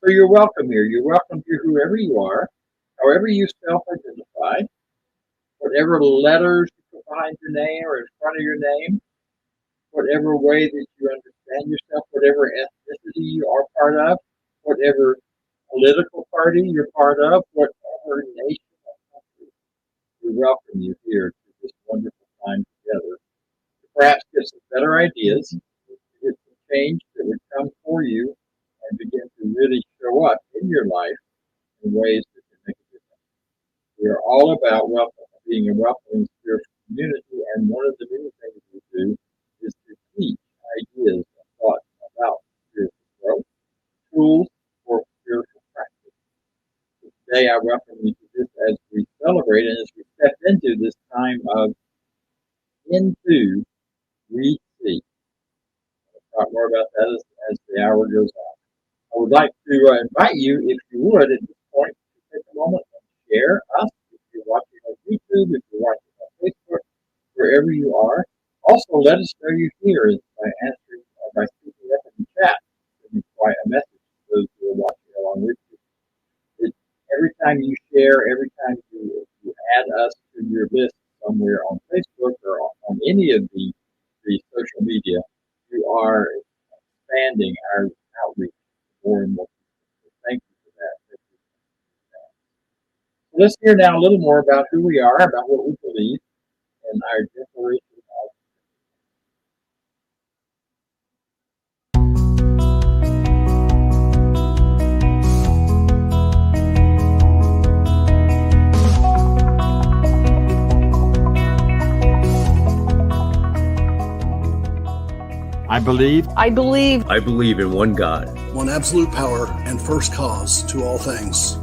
So you're welcome here. You're welcome here, whoever you are, however you self-identify, whatever letters you put behind your name or in front of your name, whatever way that you understand yourself, whatever ethnicity you are part of, whatever political party you're part of, whatever nation or country, we welcome you here to this wonderful time together. To perhaps get some better ideas, to get some change that would come for you and begin to really show up in your life in ways that can make a difference. We are all about being a welcoming spiritual community, and one of the many things we do is to teach ideas and thoughts about spiritual growth, tools for spiritual practice. So today I welcome you to this as we celebrate and as we step into this time of into we see. I'll talk more about that as the hour goes on. I would like to invite you, if you would, at this point, to take a moment and share us. If you're watching on YouTube, if you're watching on Facebook, wherever you are. Also, let us know you're here by answering by speaking up in the chat. Send me quite a message to those who are watching along with you. Every time you share, every time you add us to your list somewhere on Facebook or on any of the social media, you are expanding our outreach to more and more people. So thank you for that. Thank you for that. So let's hear now a little more about who we are, about what we believe, and our declaration of. I believe I believe I believe in one God, one absolute power and first cause to all things.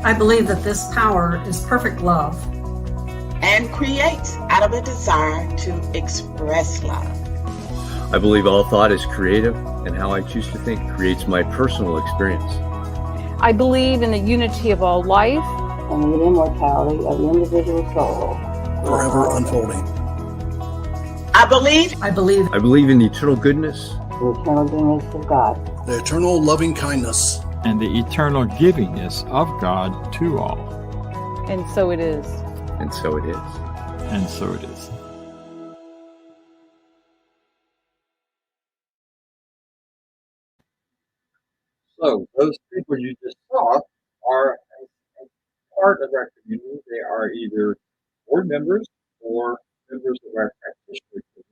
I believe that this power is perfect love and creates out of a desire to express love. I believe all thought is creative, and how I choose to think creates my personal experience. I believe in the unity of all life and the immortality of the individual soul, forever unfolding. I believe I believe in the eternal goodness, the eternal goodness of God, the eternal loving kindness, and the eternal givingness of God to all. And so it is. and so it is. And so it is. So those people you just saw are a part of our community. They are either board members or members of our practitioner team.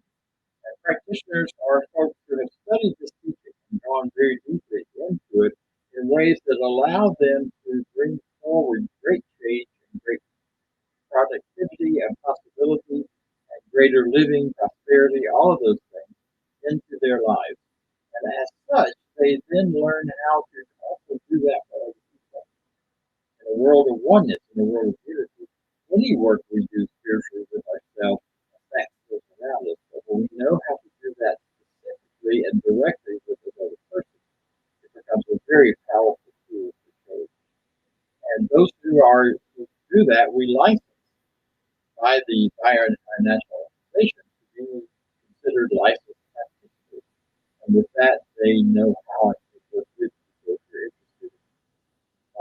And practitioners are folks who have studied this teaching and gone very deeply into it in ways that allow them to bring forward great change and great productivity and possibility and greater living, prosperity, all of those things into their lives. And as such, they then learn how to also do that for other people. In a world of oneness, in a world of unity, any work we do spiritually with ourselves affects those around us. But when we know how to do that specifically and directly with another person, it becomes a very powerful tool for change. And those who do that, we license by our national organization to be considered licensed practitioners. And with that, they know how to work with people if you're interested in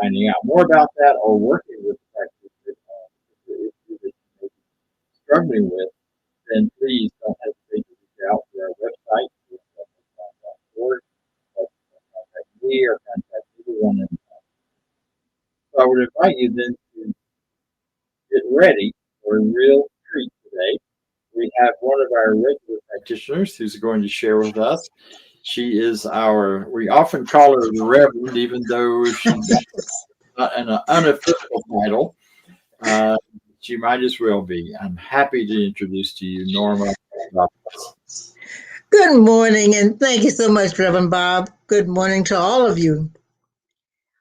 finding out more about that or working with the practitioner issue that you may be struggling with, then please don't hesitate to reach out to our website, org, or contact me or contact everyone in the So I would invite you then to get ready for a real treat today. We have one of our regular practitioners who's going to share with us. She is we often call her the Reverend, even though she's not an unofficial title. She might as well be. I'm happy to introduce to you Norma. Good morning, and thank you so much, Reverend Bob. Good morning to all of you.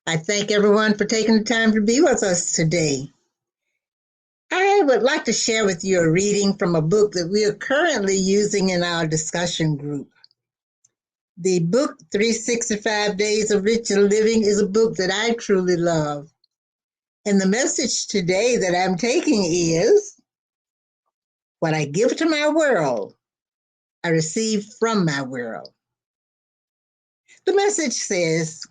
I thank everyone for taking the time to be with us today. I would like to share with you a reading from a book that we are currently using in our discussion group. The book, 365 Days of Richer Living, is a book that I truly love. And the message today that I'm taking is, what I give to my world, I receive from my world. The message says,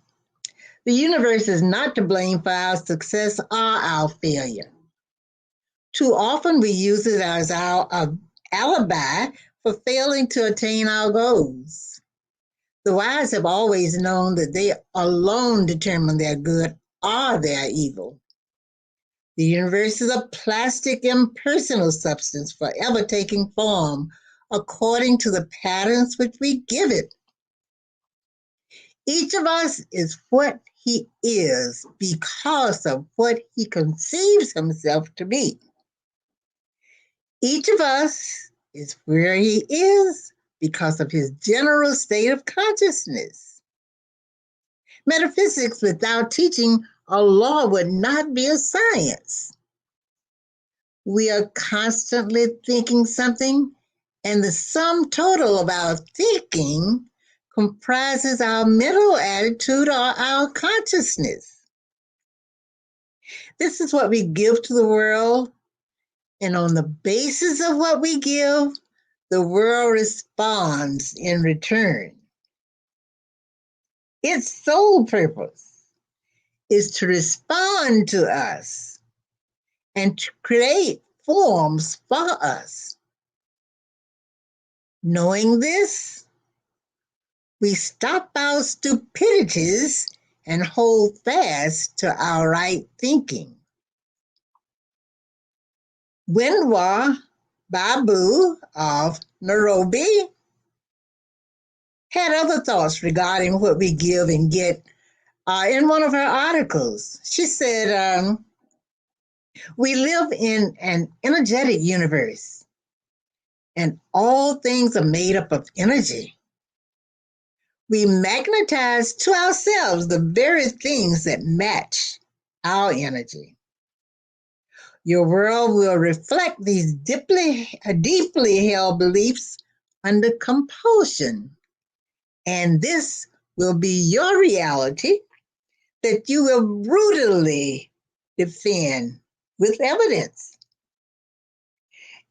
The universe is not to blame for our success or our failure. Too often we use it as our alibi for failing to attain our goals. The wise have always known that they alone determine their good or their evil. The universe is a plastic, impersonal substance forever taking form according to the patterns which we give it. Each of us is what he is because of what he conceives himself to be. Each of us is where he is because of his general state of consciousness. Metaphysics without teaching a law would not be a science. We are constantly thinking something, and the sum total of our thinking comprises our mental attitude or our consciousness. This is what we give to the world, and on the basis of what we give, the world responds in return. Its sole purpose is to respond to us and to create forms for us. Knowing this, we stop our stupidities and hold fast to our right thinking. Winwa Babu of Nairobi had other thoughts regarding what we give and get in one of her articles. She said, we live in an energetic universe, and all things are made up of energy. We magnetize to ourselves the very things that match our energy. Your world will reflect these deeply held beliefs under compulsion, and this will be your reality that you will brutally defend with evidence.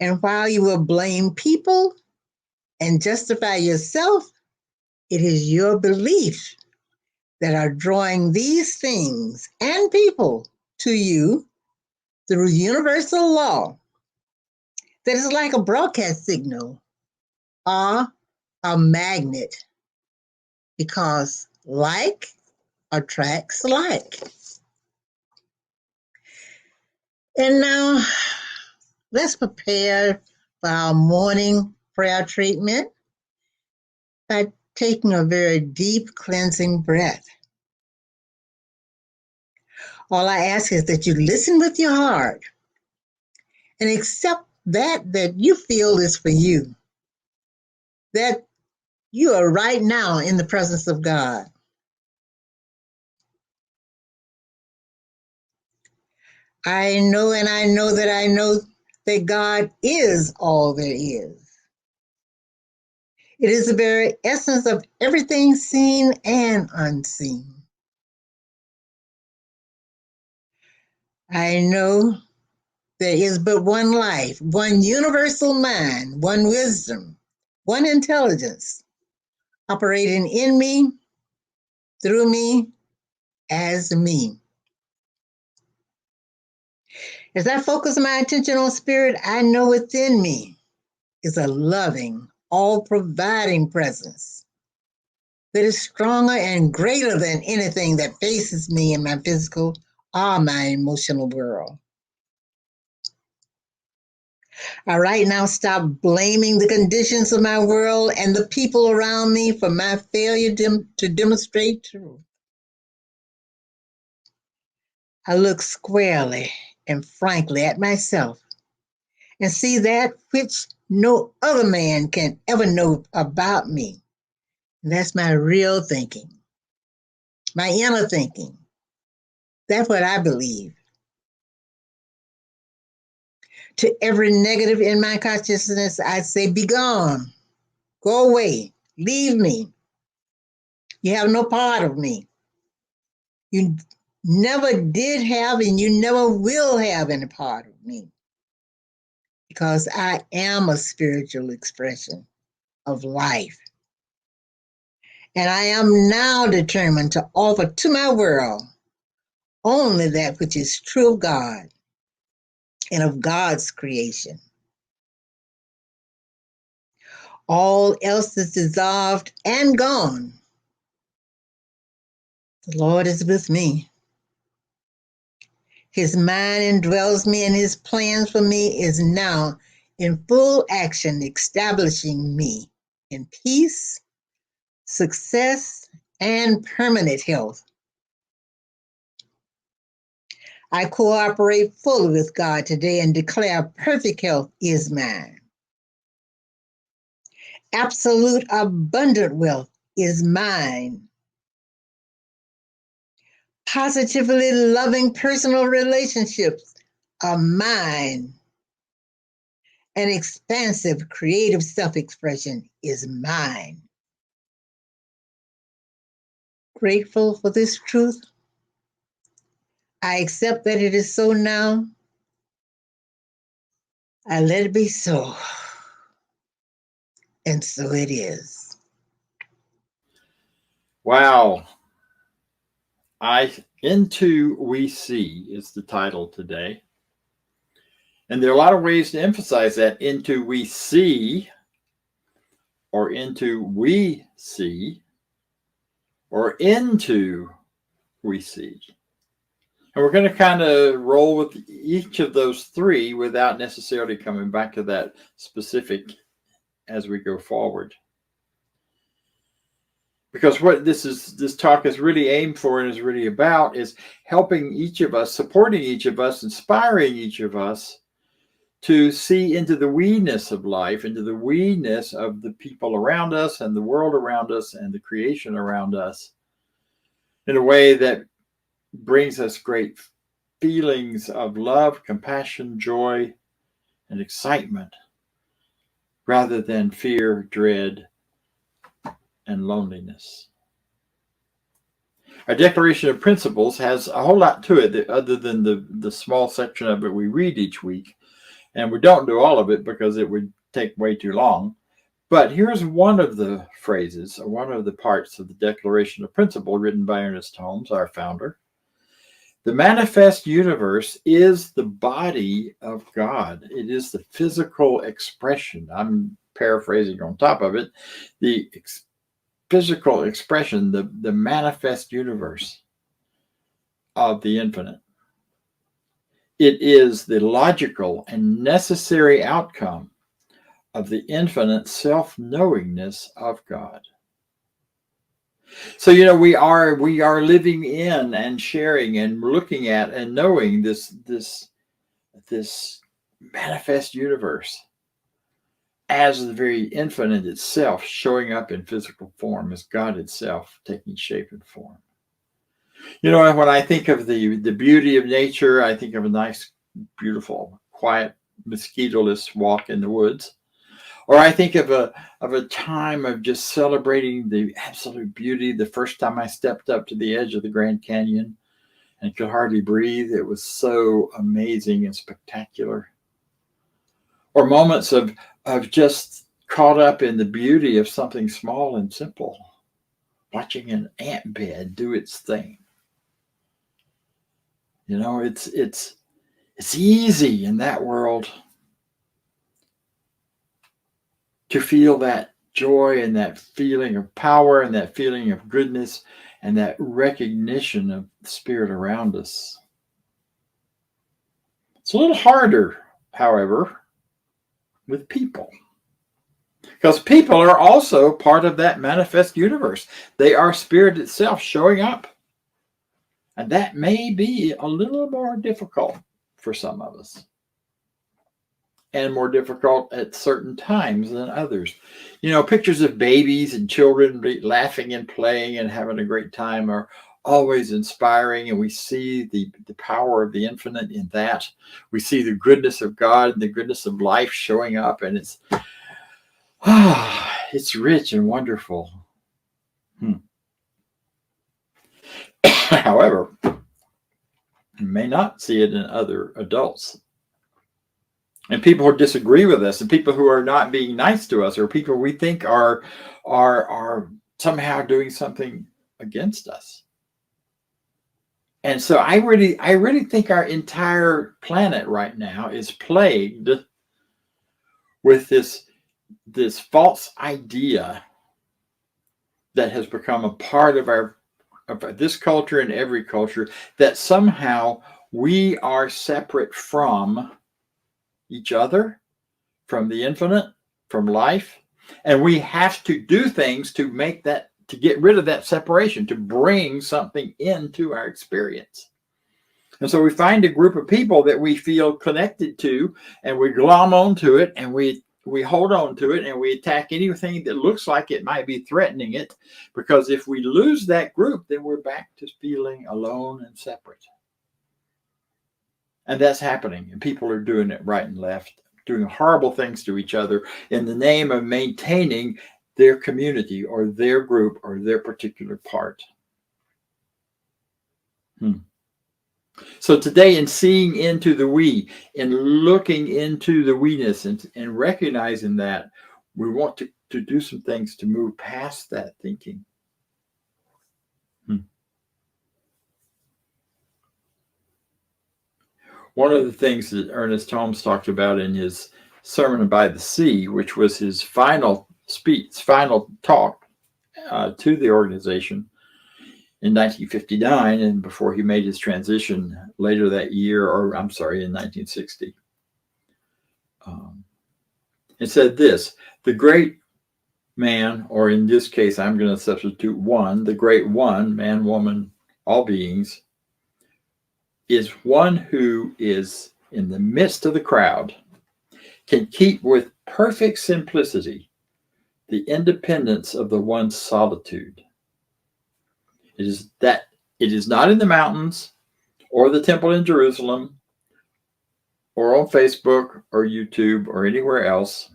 And while you will blame people and justify yourself, it is your belief that are drawing these things and people to you through universal law that is like a broadcast signal or a magnet, because like attracts like. And now let's prepare for our morning prayer treatment by taking a very deep cleansing breath. All I ask is that you listen with your heart and accept that you feel is for you, that you are right now in the presence of God. I know and I know that I know that God is all there is. It is the very essence of everything seen and unseen. I know there is but one life, one universal mind, one wisdom, one intelligence operating in me, through me, as me. As I focus my attention on spirit, I know within me is a loving, all-providing presence that is stronger and greater than anything that faces me in my physical or my emotional world. I right now stop blaming the conditions of my world and the people around me for my failure to demonstrate truth. I look squarely and frankly at myself and see that which no other man can ever know about me. And that's my real thinking, my inner thinking. That's what I believe. To every negative in my consciousness, I say, be gone, go away, leave me. You have no part of me. You never did have and you never will have any part of me, because I am a spiritual expression of life. And I am now determined to offer to my world only that which is true of God and of God's creation. All else is dissolved and gone. The Lord is with me. His mind indwells me, and his plans for me is now in full action, establishing me in peace, success, and permanent health. I cooperate fully with God today and declare perfect health is mine. Absolute abundant wealth is mine. Positively loving personal relationships are mine. An expansive creative self-expression is mine. Grateful for this truth, I accept that it is so now. I let it be so. And so it is. Wow. Into We See is the title today. And there are a lot of ways to emphasize that. Into we see, or into we see, or into we see. And we're going to kind of roll with each of those three without necessarily coming back to that specific as we go forward. Because what this talk is really aimed for and is really about is helping each of us, supporting each of us, inspiring each of us to see into the we-ness of life, into the we-ness of the people around us and the world around us and the creation around us in a way that brings us great feelings of love, compassion, joy, and excitement rather than fear, dread, and loneliness. Our Declaration of Principles has a whole lot to it other than the small section of it we read each week. And we don't do all of it because it would take way too long. But here's one of the phrases, or one of the parts of the Declaration of Principle written by Ernest Holmes, our founder. The manifest universe is the body of God. It is the physical expression. I'm paraphrasing on top of it. The physical expression, the manifest universe of the infinite. It is the logical and necessary outcome of the infinite self-knowingness of God. So, we are living in and sharing and looking at and knowing this manifest universe as the very infinite itself showing up in physical form, as God itself taking shape and form. When I think of the beauty of nature, I think of a nice, beautiful, quiet, mosquito-less walk in the woods. Or I think of a time of just celebrating the absolute beauty. The first time I stepped up to the edge of the Grand Canyon and could hardly breathe. It was so amazing and spectacular. Or moments of just caught up in the beauty of something small and simple. Watching an ant bed do its thing. It's easy in that world to feel that joy and that feeling of power and that feeling of goodness and that recognition of the spirit around us. It's a little harder, however, with people. Because people are also part of that manifest universe. They are spirit itself showing up. And that may be a little more difficult for some of us. And more difficult at certain times than others. Pictures of babies and children laughing and playing and having a great time are always inspiring, and we see the power of the infinite in that. We see the goodness of God and the goodness of life showing up, and it's rich and wonderful. However, you may not see it in other adults. And people who disagree with us, and people who are not being nice to us, or people we think are somehow doing something against us. And so I really think our entire planet right now is plagued with this false idea that has become a part of this culture and every culture, that somehow we are separate from each other, from the infinite, from life, and we have to do things to make that, to get rid of that separation, to bring something into our experience. And so we find a group of people that we feel connected to, and we glom onto it, and we hold on to it, and we attack anything that looks like it might be threatening it, because if we lose that group, then we're back to feeling alone and separate. And that's happening, and people are doing it right and left, doing horrible things to each other in the name of maintaining their community or their group or their particular part. So today, in seeing into the we, in looking into the we-ness, and recognizing that, we want to do some things to move past that thinking. One of the things that Ernest Holmes talked about in his Sermon by the Sea, which was his final speech, final talk to the organization in 1959, and before he made his transition later that year, or I'm sorry, in 1960. It said this: the great man, or in this case, I'm going to substitute one, the great one, man, woman, all beings, is one who is in the midst of the crowd, can keep with perfect simplicity the independence of the one's solitude. It is not in the mountains or the temple in Jerusalem or on Facebook or YouTube or anywhere else.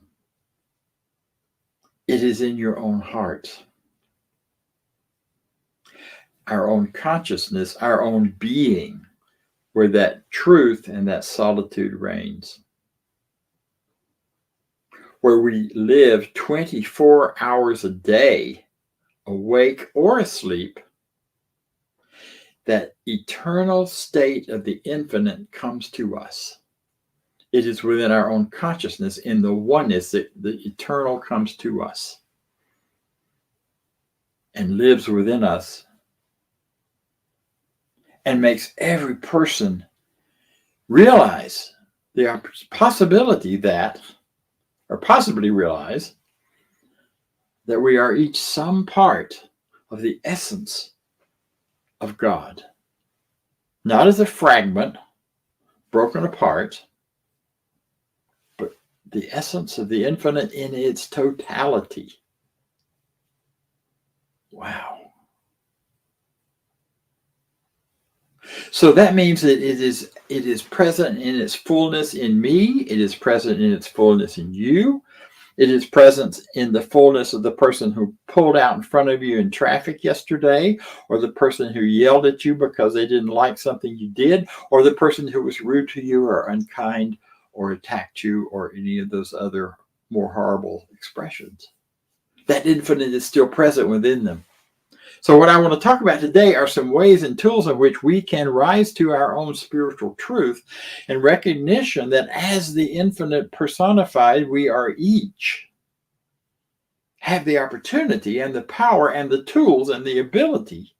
It is in your own heart, our own consciousness, our own being, where that truth and that solitude reigns, where we live 24 hours a day, awake or asleep. That eternal state of the infinite comes to us. It is within our own consciousness, in the oneness, that the eternal comes to us and lives within us, and makes every person realize the possibility that, or possibly realize, that we are each some part of the essence of God. Not as a fragment broken apart, but the essence of the infinite in its totality. Wow. So that means that it is present in its fullness in me. It is present in its fullness in you. It is present in the fullness of the person who pulled out in front of you in traffic yesterday, or the person who yelled at you because they didn't like something you did, or the person who was rude to you or unkind or attacked you, or any of those other more horrible expressions. That infinite is still present within them. So what I want to talk about today are some ways and tools in which we can rise to our own spiritual truth and recognition that as the infinite personified, we are each have the opportunity and the power and the tools and the ability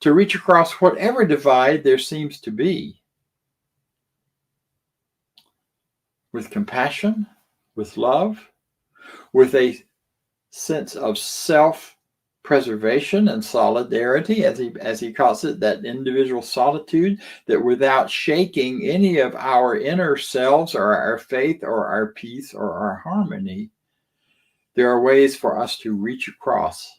to reach across whatever divide there seems to be, with compassion, with love, with a sense of self-preservation and solidarity, as he calls it, that individual solitude, that without shaking any of our inner selves or our faith or our peace or our harmony, there are ways for us to reach across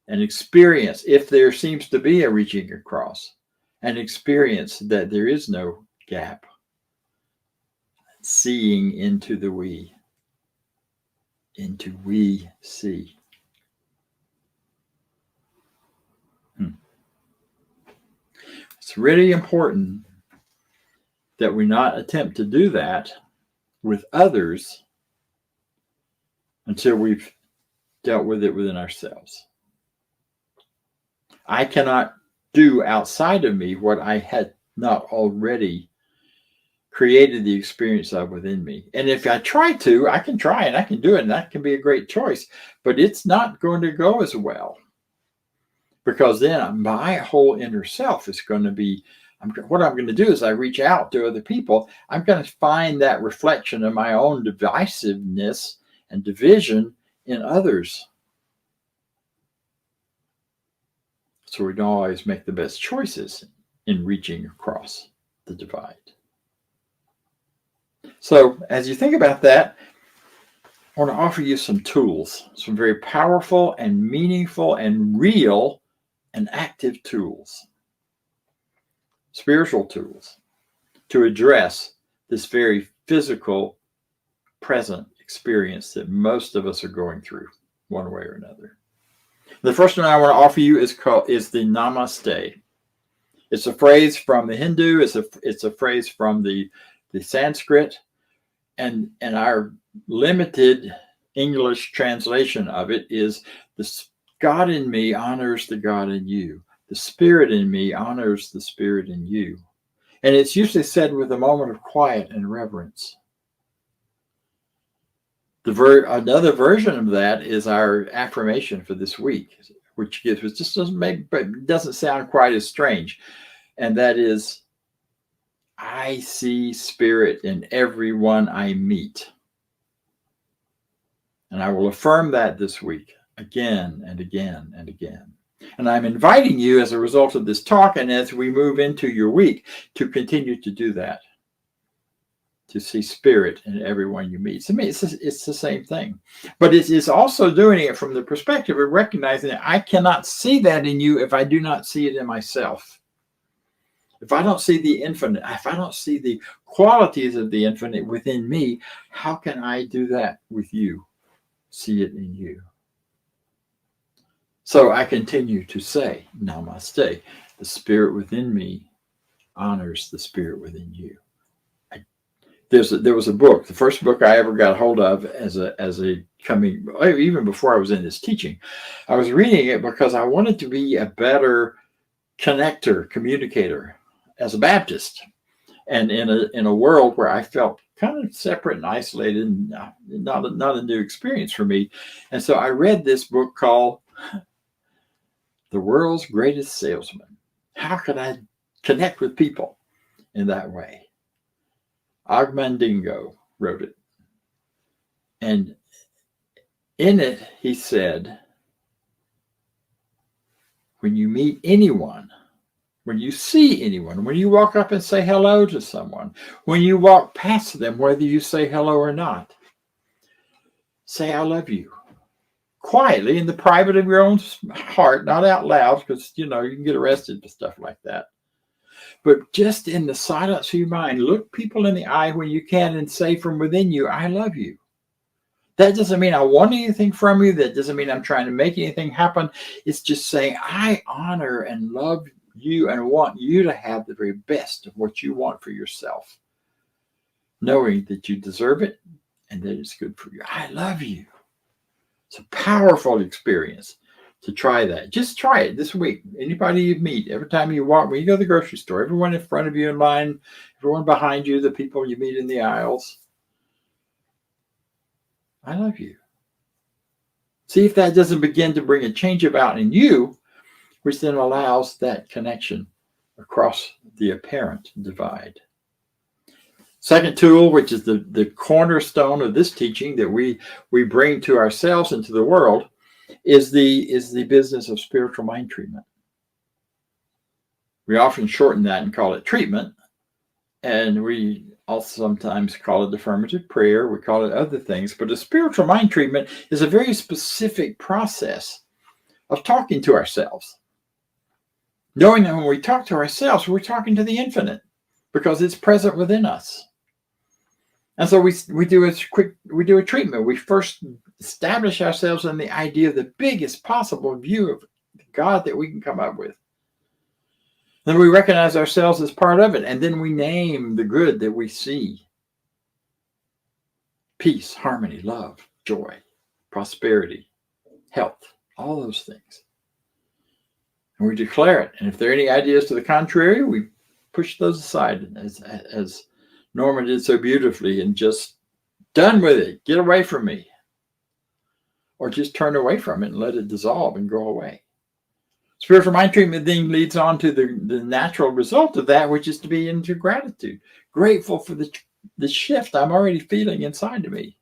and experience, if there seems to be a reaching across, and experience that there is no gap, seeing into the we, into we see. It's really important that we not attempt to do that with others until we've dealt with it within ourselves. I cannot do outside of me what I had not already created the experience of within me. And if I try to, I can try and I can do it, and that can be a great choice, but it's not going to go as well, because then my whole inner self is going to be, what I'm going to do is I reach out to other people. I'm going to find that reflection of my own divisiveness and division in others. So we don't always make the best choices in reaching across the divide. So as you think about that, I want to offer you some tools, some very powerful and meaningful and real and active tools, spiritual tools, to address this very physical, present experience that most of us are going through one way or another. The first one I want to offer you is the Namaste. It's a phrase from the Hindu. It's a phrase from the Sanskrit, and our limited English translation of it is, the God in me honors the God in you. The Spirit in me honors the Spirit in you. And it's usually said with a moment of quiet and reverence. Another version of that is our affirmation for this week, which just doesn't sound quite as strange. And that is, I see Spirit in everyone I meet. And I will affirm that this week again and again and again. And I'm inviting you, as a result of this talk and as we move into your week, to continue to do that. To see Spirit in everyone you meet. To me, it's the same thing. But it is also doing it from the perspective of recognizing that I cannot see that in you if I do not see it in myself. If I don't see the infinite, if I don't see the qualities of the infinite within me, how can I do that with you? See it in you. So I continue to say, Namaste. The Spirit within me honors the Spirit within you. There was a book, the first book I ever got hold of even before I was in this teaching. I was reading it because I wanted to be a better communicator as a Baptist, and in a world where I felt kind of separate and isolated, and not a new experience for me. And so I read this book called The World's Greatest Salesman. How can I connect with people in that way? Ogmandingo wrote it. And in it, he said, when you meet anyone, when you see anyone, when you walk up and say hello to someone, when you walk past them, whether you say hello or not, say, I love you. Quietly, in the private of your own heart, not out loud, because, you can get arrested for stuff like that. But just in the silence of your mind, look people in the eye when you can and say from within you, I love you. That doesn't mean I want anything from you. That doesn't mean I'm trying to make anything happen. It's just saying, I honor and love you and want you to have the very best of what you want for yourself, knowing that you deserve it and that it's good for you. I love you. It's a powerful experience to try that. Just try it this week. Anybody you meet, every time you walk, when you go to the grocery store, everyone in front of you in line, everyone behind you, the people you meet in the aisles, I love you. See if that doesn't begin to bring a change about in you, which then allows that connection across the apparent divide. Second tool, which is the cornerstone of this teaching that we bring to ourselves and to the world, is the business of spiritual mind treatment. We often shorten that and call it treatment, and we also sometimes call it affirmative prayer. We call it other things, but a spiritual mind treatment is a very specific process of talking to ourselves, knowing that when we talk to ourselves, we're talking to the infinite because it's present within us. And so we do a treatment. We first establish ourselves in the idea of the biggest possible view of God that we can come up with. Then we recognize ourselves as part of it, and then we name the good that we see. Peace, harmony, love, joy, prosperity, health, all those things. And we declare it. And if there are any ideas to the contrary, we push those aside, as Norma did so beautifully, and just done with it. Get away from me. Or just turn away from it and let it dissolve and go away. Spiritual mind treatment then leads on to the natural result of that, which is to be into gratitude. Grateful for the shift I'm already feeling inside of me.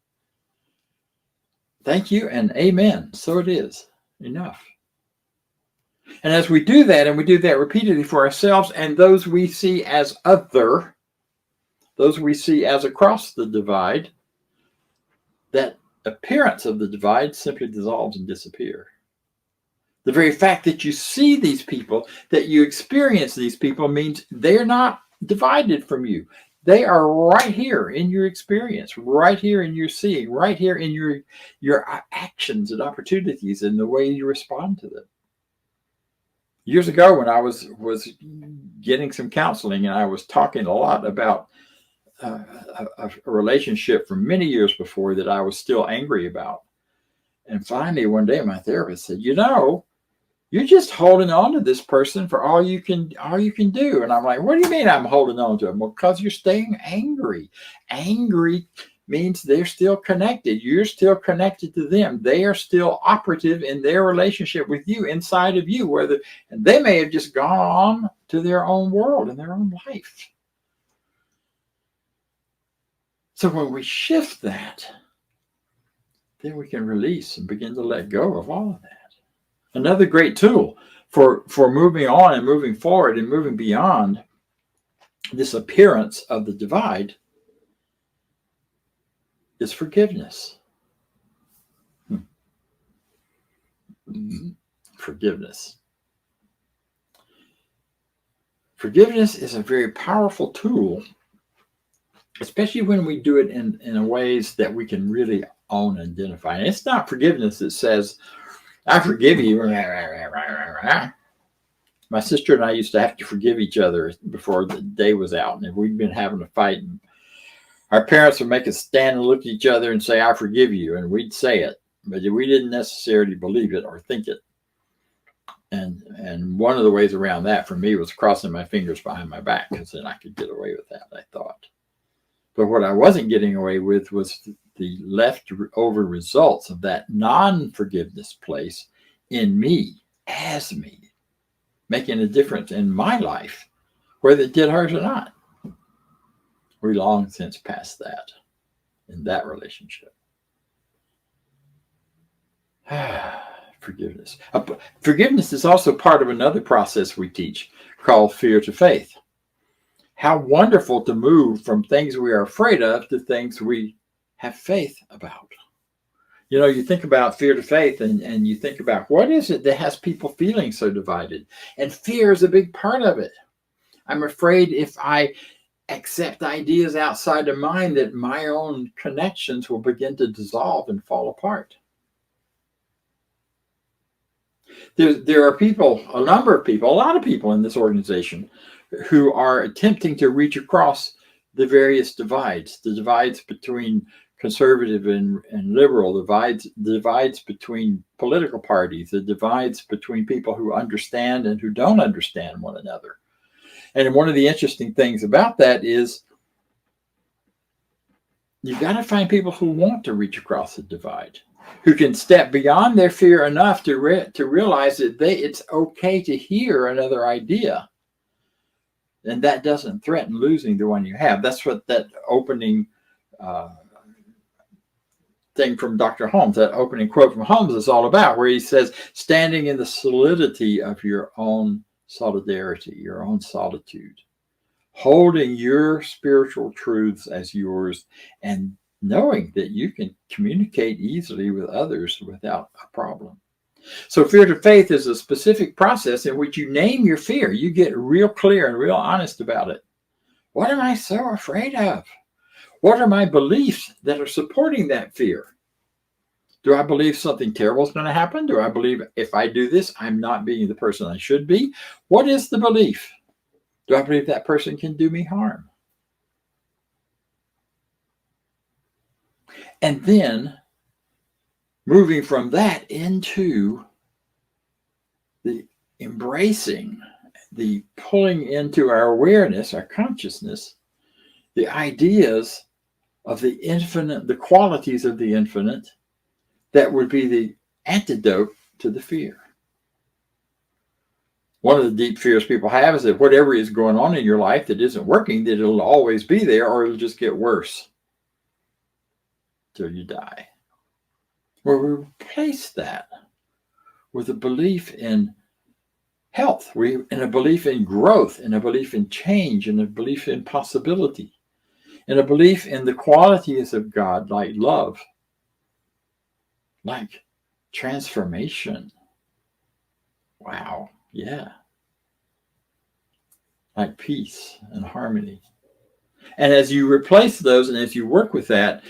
Thank you and amen. So it is. Enough. And as we do that, and we do that repeatedly for ourselves and those we see as other, those we see as across the divide, that appearance of the divide simply dissolves and disappears. The very fact that you see these people, that you experience these people, means they're not divided from you. They are right here in your experience, right here in your seeing, right here in your actions and opportunities and the way you respond to them. Years ago, when I was getting some counseling, and I was talking a lot about a relationship from many years before that I was still angry about. And finally, one day, my therapist said, you're just holding on to this person for all you can do. And I'm like, what do you mean I'm holding on to them? Well, because you're staying angry. Angry means they're still connected. You're still connected to them. They are still operative in their relationship with you, inside of you, and they may have just gone on to their own world and their own life. So when we shift that, then we can release and begin to let go of all of that. Another great tool for moving on and moving forward and moving beyond this appearance of the divide is forgiveness. Forgiveness. Forgiveness is a very powerful tool, especially when we do it in ways that we can really own and identify. And it's not forgiveness that says, I forgive you. My sister and I used to have to forgive each other before the day was out. And if we'd been having a fight, our parents would make us stand and look at each other and say, I forgive you. And we'd say it, but we didn't necessarily believe it or think it. And one of the ways around that for me was crossing my fingers behind my back, because then I could get away with that, I thought. But what I wasn't getting away with was the leftover results of that non-forgiveness place in me, as me, making a difference in my life, whether it did hers or not. We long since passed that in that relationship. Forgiveness. Forgiveness is also part of another process we teach called fear to faith. How wonderful to move from things we are afraid of to things we have faith about. You think about fear to faith and you think about what is it that has people feeling so divided? And fear is a big part of it. I'm afraid if I accept ideas outside of mine that my own connections will begin to dissolve and fall apart. There are people, a number of people, a lot of people in this organization who are attempting to reach across the various divides, the divides between conservative and liberal, the divides between political parties, the divides between people who understand and who don't understand one another. And one of the interesting things about that is you've got to find people who want to reach across the divide, who can step beyond their fear enough to realize that it's okay to hear another idea. And that doesn't threaten losing the one you have. That's what that opening thing from Dr. Holmes, that opening quote from Holmes is all about, where he says, standing in the solidity of your own solidarity, your own solitude, holding your spiritual truths as yours and knowing that you can communicate easily with others without a problem. So fear to faith is a specific process in which you name your fear. You get real clear and real honest about it. What am I so afraid of? What are my beliefs that are supporting that fear? Do I believe something terrible is going to happen? Do I believe if I do this, I'm not being the person I should be? What is the belief? Do I believe that person can do me harm? And then moving from that into the embracing, the pulling into our awareness, our consciousness, the ideas of the infinite, the qualities of the infinite, that would be the antidote to the fear. One of the deep fears people have is that whatever is going on in your life that isn't working, that it'll always be there, or it'll just get worse till you die. Where we replace that with a belief in health, in a belief in growth, in a belief in change, in a belief in possibility, in a belief in the qualities of God, like love, like transformation. Wow, yeah. Like peace and harmony. And as you replace those and as you work with that,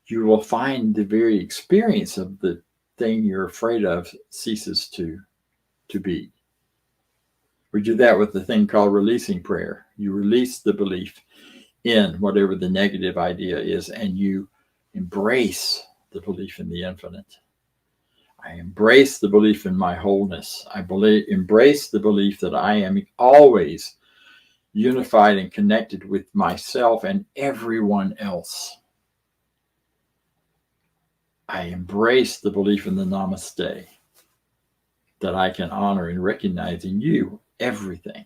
you will find the very experience of the thing you're afraid of ceases to be. We do that with the thing called releasing prayer. You release the belief in whatever the negative idea is, and you embrace the belief in the infinite. I embrace the belief in my wholeness. Embrace the belief that I am always unified and connected with myself and everyone else. I embrace the belief in the namaste, that I can honor and recognize in you everything.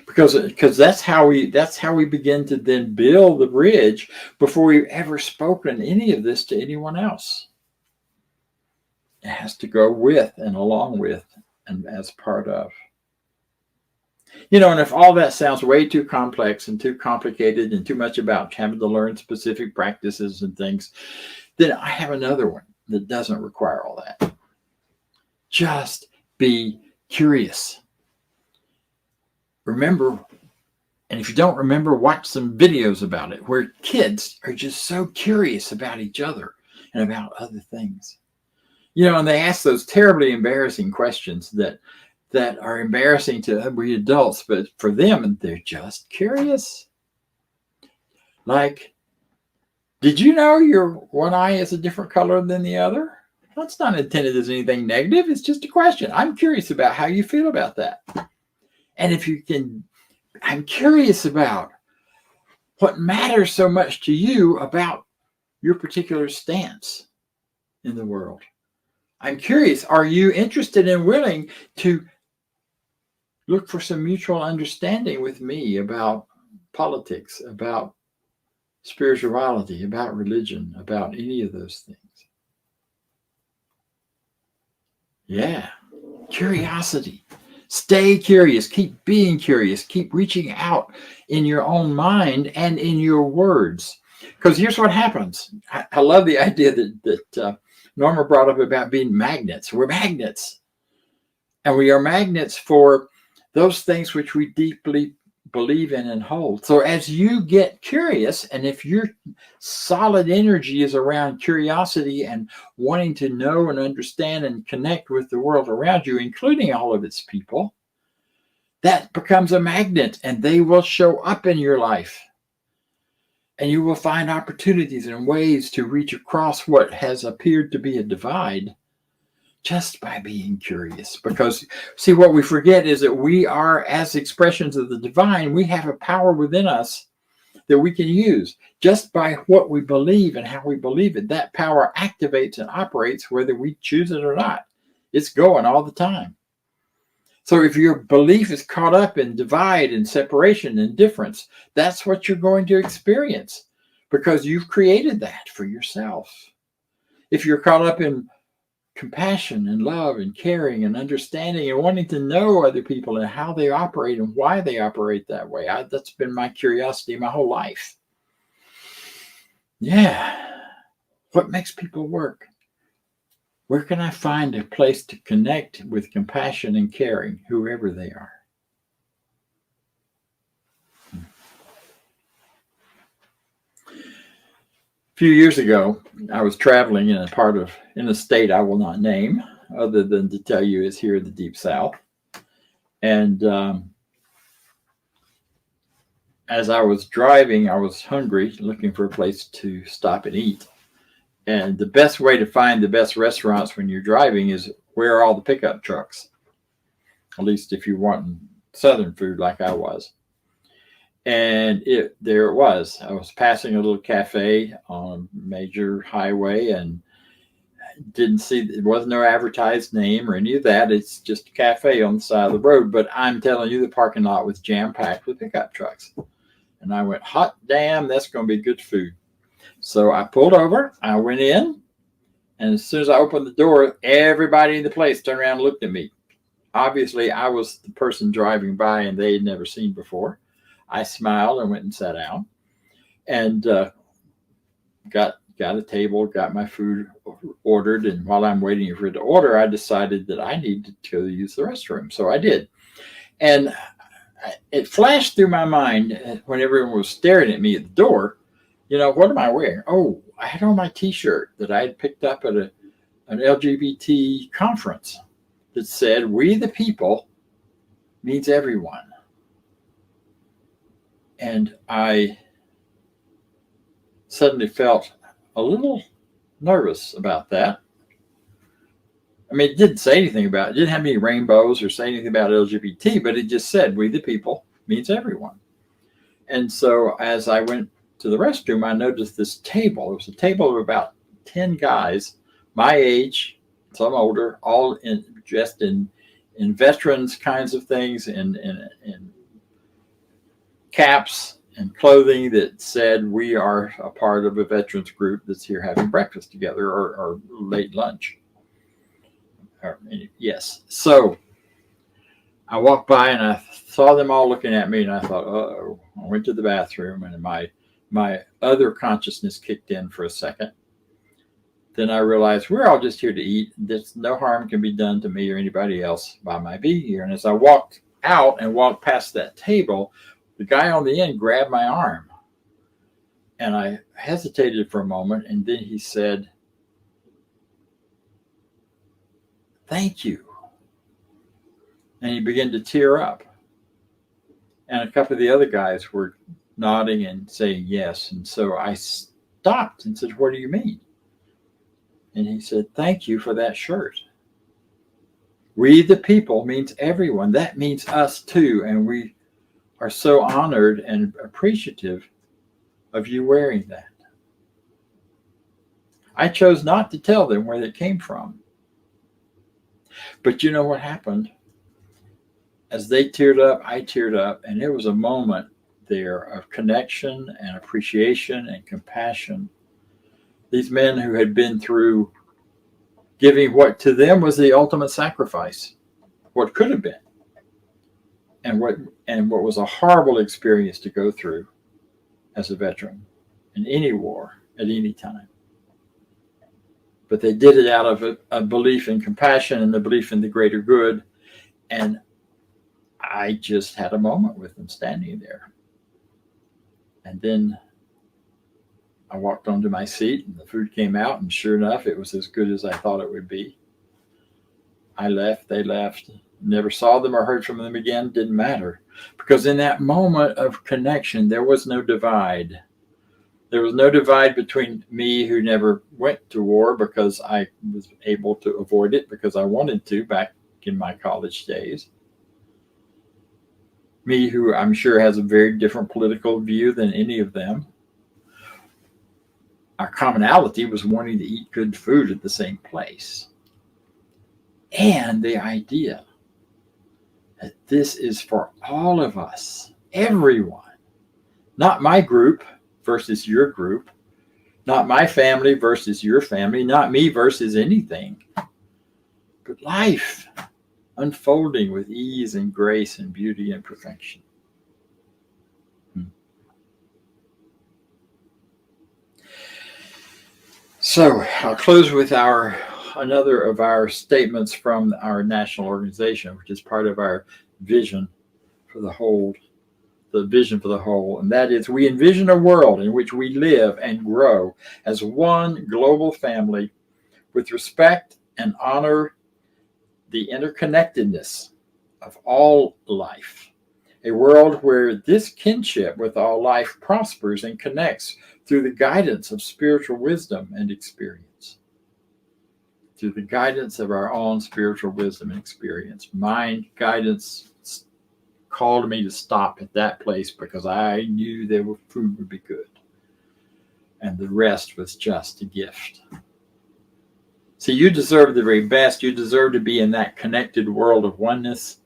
Because that's how we begin to then build the bridge before we've ever spoken any of this to anyone else. It has to go with and along with and as part of. And if all that sounds way too complex and too complicated and too much about having to learn specific practices and things, then I have another one that doesn't require all that. Just be curious. Remember, and if you don't remember, watch some videos about it where kids are just so curious about each other and about other things. And they ask those terribly embarrassing questions that are embarrassing to we adults, but for them, they're just curious. Like, did you know your one eye is a different color than the other? That's not intended as anything negative. It's just a question. I'm curious about how you feel about that. And if you can, I'm curious about what matters so much to you about your particular stance in the world. I'm curious, are you interested and willing to look for some mutual understanding with me about politics, about spirituality, about religion, about any of those things? Yeah, curiosity. Stay curious. Keep being curious. Keep reaching out in your own mind and in your words. Because here's what happens. I love the idea that Norma brought up about being magnets. We're magnets. And we are magnets for those things which we deeply believe in and hold. So as you get curious, and if your solid energy is around curiosity and wanting to know and understand and connect with the world around you, including all of its people, that becomes a magnet, and they will show up in your life. And you will find opportunities and ways to reach across what has appeared to be a divide just by being curious. Because, see, what we forget is that we are, as expressions of the divine, we have a power within us that we can use just by what we believe and how we believe it. That power activates and operates whether we choose it or not. It's going all the time. So if your belief is caught up in divide and separation and difference, that's what you're going to experience because you've created that for yourself. If you're caught up in compassion and love and caring and understanding and wanting to know other people and how they operate and why they operate that way, that's been my curiosity my whole life. Yeah. What makes people work? Where can I find a place to connect with compassion and caring, whoever they are? A few years ago, I was traveling in a state I will not name, other than to tell you is here in the Deep South. And as I was driving, I was hungry, looking for a place to stop and eat. And the best way to find the best restaurants when you're driving is where are all the pickup trucks, at least if you're wanting Southern food like I was. And there it was. I was passing a little cafe on a major highway and didn't see, it wasn't no advertised name or any of that. It's just a cafe on the side of the road. But I'm telling you, the parking lot was jam packed with pickup trucks. And I went, hot damn, that's going to be good food. So I pulled over, I went in, and as soon as I opened the door, everybody in the place turned around and looked at me. Obviously, I was the person driving by and they had never seen before. I smiled and went and sat down and got a table, got my food ordered. And while I'm waiting for it to order, I decided that I needed to use the restroom. So I did. And it flashed through my mind when everyone was staring at me at the door, you know, what am I wearing? Oh, I had on my T-shirt that I had picked up at an LGBT conference that said, "We the people" means everyone. And I suddenly felt a little nervous about that. I mean, it didn't say anything about it. It didn't have any rainbows or say anything about LGBT, but it just said, "We the people" means everyone. And so as I went to the restroom, I noticed this table. It was a table of about 10 guys, my age, some older, all dressed in veterans kinds of things, in caps and clothing that said, "We are a part of a veterans group that's here having breakfast together or late lunch." Yes. So I walked by and I saw them all looking at me and I thought, uh-oh. I went to the bathroom and my other consciousness kicked in for a second. Then I realized we're all just here to eat. There's no harm can be done to me or anybody else by my being here. And as I walked out and walked past that table, the guy on the end grabbed my arm. And I hesitated for a moment, and then he said, "Thank you." And he began to tear up. And a couple of the other guys were nodding and saying yes. And so I stopped and said, "What do you mean?" And he said, "Thank you for that shirt. We the people means everyone. That means us too. And we are so honored and appreciative of you wearing that." I chose not to tell them where they came from. But you know what happened? As they teared up, I teared up, and there was a moment there of connection and appreciation and compassion. These men who had been through giving what to them was the ultimate sacrifice, what could have been, and what was a horrible experience to go through as a veteran in any war at any time. But they did it out of a belief in compassion and the belief in the greater good. And I just had a moment with them standing there. And then I walked onto my seat and the food came out, and sure enough, it was as good as I thought it would be. I left, they left, never saw them or heard from them again. Didn't matter, because in that moment of connection, there was no divide. There was no divide between me, who never went to war because I was able to avoid it because I wanted to back in my college days. Me, who I'm sure has a very different political view than any of them. Our commonality was wanting to eat good food at the same place. And the idea that this is for all of us, everyone, not my group versus your group, not my family versus your family, not me versus anything, but life unfolding with ease and grace and beauty and perfection. So I'll close with another of our statements from our national organization, which is part of our vision for the whole, the vision for the whole. And that is, we envision a world in which we live and grow as one global family with respect and honor the interconnectedness of all life. A world where this kinship with all life prospers and connects through the guidance of spiritual wisdom and experience. Through the guidance of our own spiritual wisdom and experience. Mind guidance called me to stop at that place because I knew food would be good. And the rest was just a gift. See, you deserve the very best. You deserve to be in that connected world of oneness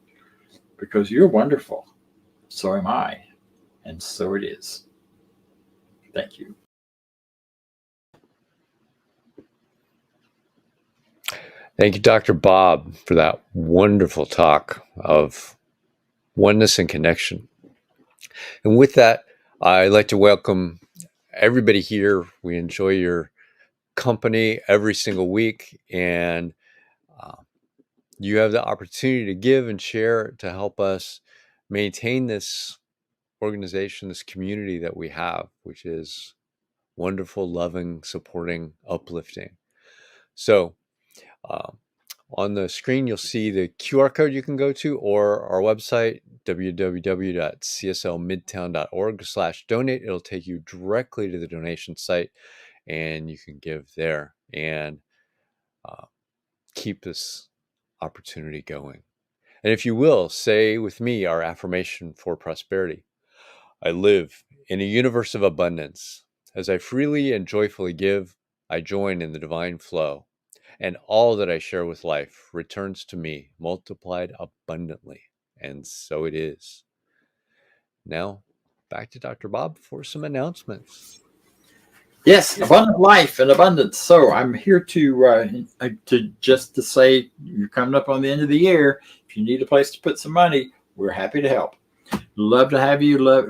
because you're wonderful. So am I. And so it is. Thank you. Thank you, Dr. Bob, for that wonderful talk of oneness and connection. And with that, I'd like to welcome everybody here. We enjoy your company every single week, and you have the opportunity to give and share to help us maintain this organization, this community that we have, which is wonderful, loving, supporting, uplifting. So on the screen, you'll see the QR code you can go to, or our website, www.cslmidtown.org/donate. It'll take you directly to the donation site, and you can give there and keep this opportunity going. And if you will, say with me our affirmation for prosperity. I live in a universe of abundance. As I freely and joyfully give, I join in the divine flow, and all that I share with life returns to me multiplied abundantly. And so it is. Now, back to Dr. Bob for some announcements. Yes, abundant life and abundance. So I'm here to say you're coming up on the end of the year. If you need a place to put some money, we're happy to help. Love to have you. Love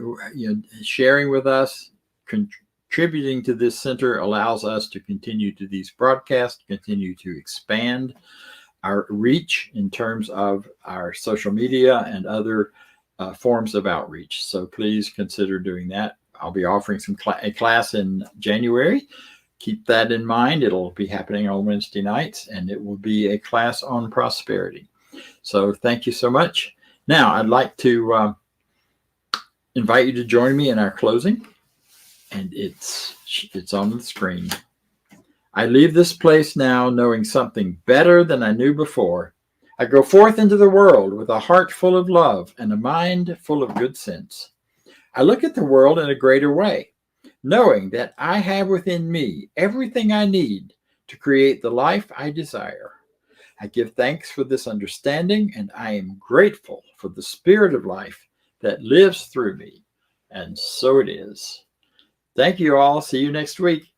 sharing with us. Contributing to this center allows us to continue to these broadcasts, continue to expand our reach in terms of our social media and other forms of outreach. So please consider doing that. I'll be offering a class in January. Keep that in mind. It'll be happening on Wednesday nights, and it will be a class on prosperity. So thank you so much. Now, I'd like to invite you to join me in our closing, and it's on the screen. I leave this place now knowing something better than I knew before. I go forth into the world with a heart full of love and a mind full of good sense. I look at the world in a greater way, knowing that I have within me everything I need to create the life I desire. I give thanks for this understanding, and I am grateful for the spirit of life that lives through me. And so it is. Thank you all. See you next week.